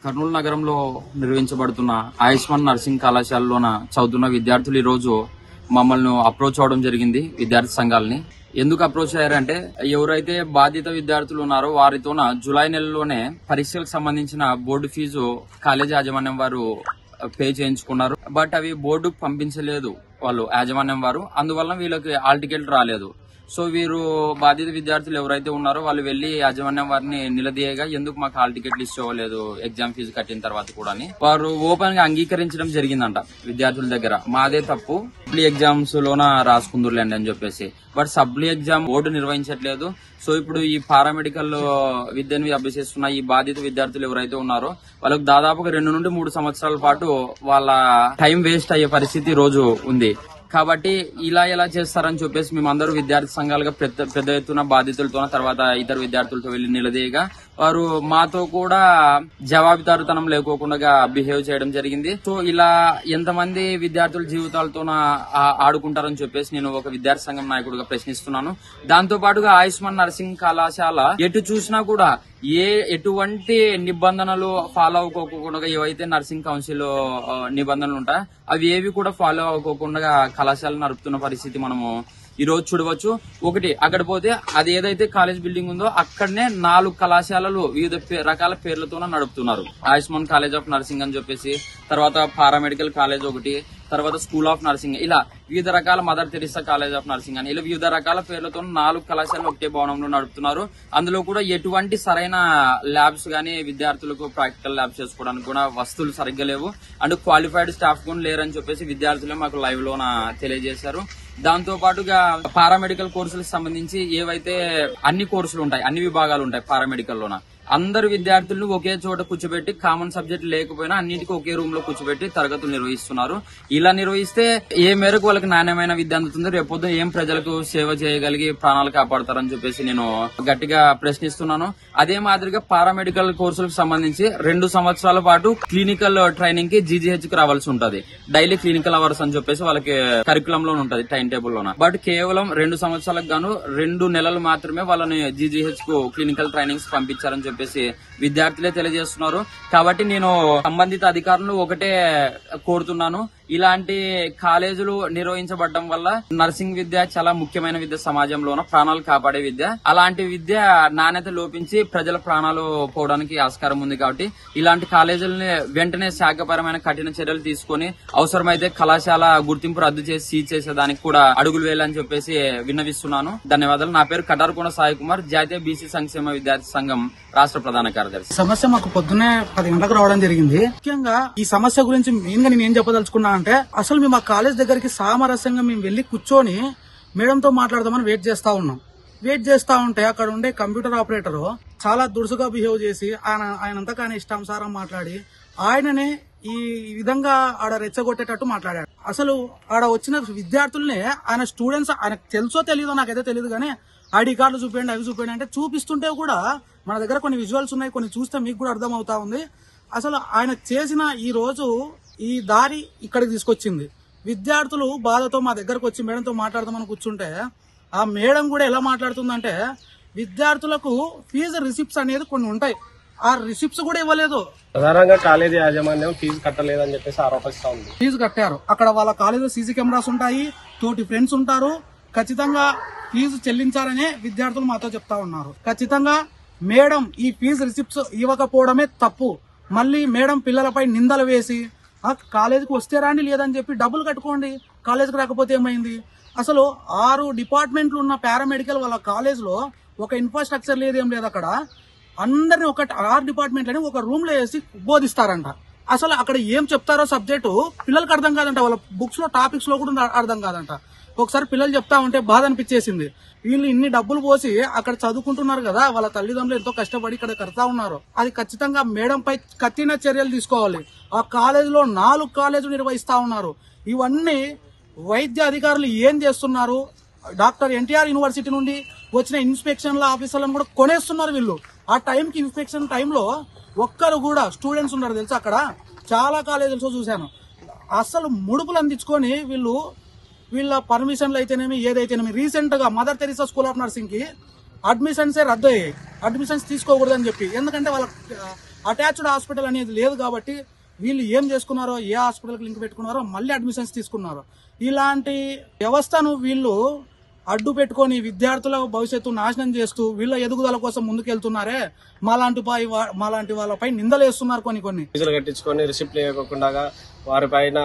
కర్నూలు నగరంలో నిర్వహించబడుతున్న ఆయుష్మాన్ నర్సింగ్ కళాశాలలోన చదువుతున్న విద్యార్థులు ఈ రోజు మమ్మల్ని అప్రోచ్ అవడం జరిగింది. విద్యార్థి సంఘాలని ఎందుకు అప్రోచ్ అయ్యారంటే, ఎవరైతే బాధిత విద్యార్థులు ఉన్నారో వారితోన జూలై నెలలోనే పరీక్షలకు సంబంధించిన బోర్డు ఫీజు కాలేజీ యాజమాన్యం వారు పే చేయించుకున్నారు. బట్ అవి బోర్డుకు పంపించలేదు వాళ్ళు యాజమాన్యం వారు. అందువల్ల వీళ్ళకి హాల్ టికెట్ రాలేదు. సో వీరు బాధిత విద్యార్థులు ఎవరైతే ఉన్నారో వాళ్ళు వెళ్లి యాజమాన్యం వారిని నిలదీయగా, ఎందుకు మాకు హాల్ టికెట్లు ఇచ్చుకోలేదు ఎగ్జామ్ ఫీజు కట్టిన తర్వాత కూడా అని వారు ఓపెన్ గా అంగీకరించడం జరిగిందంట విద్యార్థుల దగ్గర. మాదే తప్పు, సప్లీ ఎగ్జామ్స్ లోన రాసుకుందురులేండి అని చెప్పేసి. బట్ సప్లీ ఎగ్జామ్ బోర్డు నిర్వహించట్లేదు. సో ఇప్పుడు ఈ పారామెడికల్ విద్యను అభ్యసిస్తున్న ఈ బాధిత విద్యార్థులు ఎవరైతే ఉన్నారో వాళ్ళకి దాదాపుగా 2 నుండి 3 సంవత్సరాల పాటు వాళ్ళ టైం వేస్ట్ అయ్యే పరిస్థితి రోజు ఉంది. కాబట్టి ఇలా ఎలా చేస్తారని చెప్పేసి మేమందరూ విద్యార్థి సంఘాలుగా పెద్ద ఎత్తున బాధితులతో తర్వాత ఇతర విద్యార్థులతో వెళ్లి నిలదీయగా వారు మాతో కూడా జవాబుదారుతనం లేకోకుండా బిహేవ్ చేయడం జరిగింది. సో ఇలా ఎంతమంది విద్యార్థుల జీవితాలతో ఆడుకుంటారని చెప్పేసి నేను ఒక విద్యార్థి సంఘం నాయకుడిగా ప్రశ్నిస్తున్నాను. దాంతో పాటుగా ఆయుష్మాన్ నర్సింగ్ కళాశాల ఎటు చూసినా కూడా ఎటువంటి నిబంధనలు ఫాలో అవ్వకోకుండా ఏవైతే నర్సింగ్ కౌన్సిల్ నిబంధనలు ఉంటాయో అవి ఏవి కూడా ఫాలో అవ్వకోకుండా కళాశాల నడుపుతున్న పరిస్థితి మనము ఈ రోజు చూడవచ్చు. ఒకటి అక్కడ పోతే అది ఏదైతే కాలేజ్ బిల్డింగ్ ఉందో అక్కడనే 4 కళాశాలలు వివిధ రకాల పేర్లతోనే నడుపుతున్నారు. ఆయుష్మాన్ కాలేజ్ ఆఫ్ నర్సింగ్ అని చెప్పేసి, తర్వాత పారామెడికల్ కాలేజ్ ఒకటి, తర్వాత స్కూల్ ఆఫ్ నర్సింగ్, ఇలా వివిధ రకాల mother Teresa college of nursing అని ఇలా వివిధ రకాల పేర్లతో 4 కళాశాలలు ఒకటే భవనంలో నడుపుతున్నారు. అందులో కూడా ఎటువంటి సరైన ల్యాబ్స్ గానీ విద్యార్థులకు ప్రాక్టికల్ ల్యాబ్స్ చేసుకోవడానికి కూడా వస్తువులు సరిగ్గా లేవు. అండ్ క్వాలిఫైడ్ స్టాఫ్ కూడా లేరని చెప్పేసి విద్యార్థులే మాకు లైవ్ లోన తెలియజేశారు. దాంతో పాటుగా పారామెడికల్ కోర్సులకు సంబంధించి ఏవైతే అన్ని కోర్సులు ఉంటాయి, అన్ని విభాగాలు ఉంటాయి పారామెడికల్ లోన, అందరు విద్యార్థులను ఒకే చోట కూర్చోబెట్టి కామన్ సబ్జెక్ట్ లేకపోయినా అన్నిటికీ ఒకే రూమ్ లో కూర్చోబెట్టి తరగతులు నిర్వహిస్తున్నారు. ఇలా నిర్వహిస్తే ఏ మేరకు వాళ్ళకి నాణ్యమైన విద్య అందుతుందో, రేపొద్దు ఏం ప్రజలకు సేవ చేయగలిగి ప్రాణాలు కాపాడతారని చెప్పేసి నేను గట్టిగా ప్రశ్నిస్తున్నాను. అదే మాదిరిగా పారామెడికల్ కోర్సులకు సంబంధించి 2 సంవత్సరాల పాటు క్లినికల్ ట్రైనింగ్ కి జీజీహెచ్ కి రావాల్సి ఉంటది. డైలీ క్లినికల్ అవర్స్ అని చెప్పేసి వాళ్ళకి కరికులం లో ఉంటది, టైం టేబుల్ లోన. బట్ కేవలం 2 సంవత్సరాలకు గాను 2 నెలలు మాత్రమే వాళ్ళని జీజీహెచ్ కు క్లినికల్ ట్రైనింగ్స్ పంపించారని చెప్పేసి విద్యార్థులే తెలియజేస్తున్నారు. కాబట్టి నేను సంబంధిత అధికారులను ఒకటే కోరుతున్నాను, ఇలాంటి కాలేజీలు నిర్వహించబడడం వల్ల నర్సింగ్ విద్య చాలా ముఖ్యమైన విద్య, సమాజంలోన ప్రాణాలు కాపాడే విద్య. అలాంటి విద్య నాణ్యత లోపించి ప్రజల ప్రాణాలు పోవడానికి ఆస్కారం ఉంది. కాబట్టి ఇలాంటి కాలేజీలని వెంటనే శాఖపరమైన కఠిన చర్యలు తీసుకుని అవసరమైతే కళాశాల గుర్తింపు రద్దు చేసి సీజ్ చేసేదానికి కూడా అడుగులు వేయాలని చెప్పేసి విన్నవిస్తున్నాను. ధన్యవాదాలు. నా పేరు కటార్కొండ సాయి కుమార్, జాతీయ బీసీ సంక్షేమ విద్యార్థి సంఘం రాష్ట్ర ప్రధాన కార్యదర్శి. సమస్య మాకు పొద్దున్నే 10 గంటలకు రావడం జరిగింది. ముఖ్యంగా ఈ సమస్య గురించి మెయిన్ గా నేను ఏం చెప్పదలుచుకున్నా అంటే, అసలు మేము ఆ కాలేజ్ దగ్గరికి సామరస్యంగా మేము వెళ్లి కూర్చొని మేడంతో మాట్లాడదామని వెయిట్ చేస్తా ఉన్నాం. వెయిట్ చేస్తా ఉంటే అక్కడ ఉండే కంప్యూటర్ ఆపరేటర్ చాలా దురుసుగా బిహేవ్ చేసి ఆయనంతగా ఆయన ఇష్టానుసారం మాట్లాడి ఆయననే ఈ విధంగా ఆడ రెచ్చగొట్టేటట్టు మాట్లాడాడు. అసలు ఆడ వచ్చిన విద్యార్థుల్ని ఆయన స్టూడెంట్స్, ఆయనకు తెలుసో తెలీదో నాకైతే తెలియదు కానీ ఐడి కార్డులు చూపించండి, అవి చూపించండి అంటే చూపిస్తుంటే కూడా మన దగ్గర కొన్ని విజువల్స్ ఉన్నాయి, కొన్ని చూస్తే మీకు కూడా అర్థం అవుతా ఉంది. అసలు ఆయన చేసిన ఈ రోజు ఈ దారి ఇక్కడికి తీసుకొచ్చింది. విద్యార్థులు బాధతో మా దగ్గరకు వచ్చి మేడంతో మాట్లాడదామని కూర్చుంటే ఆ మేడం కూడా ఎలా మాట్లాడుతుందంటే, విద్యార్థులకు ఫీజు రిసిప్ట్స్ అనేది కొన్ని ఉంటాయి, ఆ రిసిప్ట్స్ కూడా ఇవ్వలేదు. ప్రధానంగా కాలేజీ యాజమాన్యం ఫీజు కట్టలేదని చెప్పేసి ఆరోపిస్తా ఉంది. ఫీజు కట్టారు, అక్కడ వాళ్ళ కాలేజీలో సీసీ కెమెరాస్ ఉంటాయి, తోటి ఫ్రెండ్స్ ఉంటారు, ఖచ్చితంగా ఫీజు చెల్లించారనే విద్యార్థులు మాతో చెప్తా ఉన్నారు. ఖచ్చితంగా మేడం ఈ ఫీజు రిసిప్ట్స్ ఇవ్వకపోవడమే తప్పు. మళ్ళీ మేడం పిల్లలపై నిందలు వేసి కాలేజీకి వస్తే రాండి, లేదని చెప్పి డబ్బులు కట్టుకోండి, కాలేజీకి రాకపోతే ఏమైంది. అసలు 6 డిపార్ట్మెంట్లు ఉన్న పారామెడికల్ వాళ్ళ కాలేజ్లో ఒక ఇన్ఫ్రాస్ట్రక్చర్ లేదు, ఏం లేదు. అక్కడ అందరిని 6 డిపార్ట్మెంట్లని ఒక రూమ్ లో వేసి బోధిస్తారంట. అసలు అక్కడ ఏం చెప్తారో సబ్జెక్టు పిల్లలకు అర్థం కాదంట, వాళ్ళ బుక్స్ లో టాపిక్స్ లో కూడా అర్థం కాదంట. ఒకసారి పిల్లలు చెప్తా ఉంటే బాధ అనిపించేసింది. వీళ్ళు ఇన్ని డబ్బులు పోసి అక్కడ చదువుకుంటున్నారు కదా, వాళ్ళ తల్లిదండ్రులు ఎంతో కష్టపడి ఇక్కడ కడతా ఉన్నారు. అది ఖచ్చితంగా మేడం పై కఠిన చర్యలు తీసుకోవాలి. ఆ కాలేజీలో 4 కాలేజీలు నిర్వహిస్తా ఉన్నారు. ఇవన్నీ వైద్య అధికారులు ఏం చేస్తున్నారు? డాక్టర్ ఎన్టీఆర్ యూనివర్సిటీ నుండి వచ్చిన ఇన్స్పెక్షన్ల ఆఫీసర్లను కూడా కొనేస్తున్నారు వీళ్ళు. ఆ టైంకి ఇన్స్పెక్షన్ టైంలో ఒక్కరు కూడా స్టూడెంట్స్ ఉన్నారు తెలుసా. అక్కడ చాలా కాలేజీలు చూశాను. అసలు ముడుపులు అందించుకొని వీళ్ళ పర్మిషన్లు అయితేనేమి ఏదైతేనేమి, రీసెంట్ గా mother Teresa school of nursing కి అడ్మిషన్సే రద్దు అయ్యాయి. అడ్మిషన్స్ తీసుకోకూడదని చెప్పి, ఎందుకంటే వాళ్ళ అటాచ్డ్ హాస్పిటల్ అనేది లేదు కాబట్టి వీళ్ళు ఏం చేసుకున్నారో, ఏ హాస్పిటల్కి లింక్ పెట్టుకున్నారో మళ్ళీ అడ్మిషన్స్ తీసుకున్నారు. ఇలాంటి వ్యవస్థను వీళ్ళు అడ్డు పెట్టుకొని విద్యార్థుల భవిష్యత్తు నాశనం చేస్తూ వీళ్ళ ఎదుగుదల కోసం ముందుకెళ్తున్నారే, మాలాంటి వాళ్ళపై నిందలేస్తున్నారు. కొన్ని ఫీజులు కట్టించుకొని రిసిప్ట్ లేకుండా వారిపైన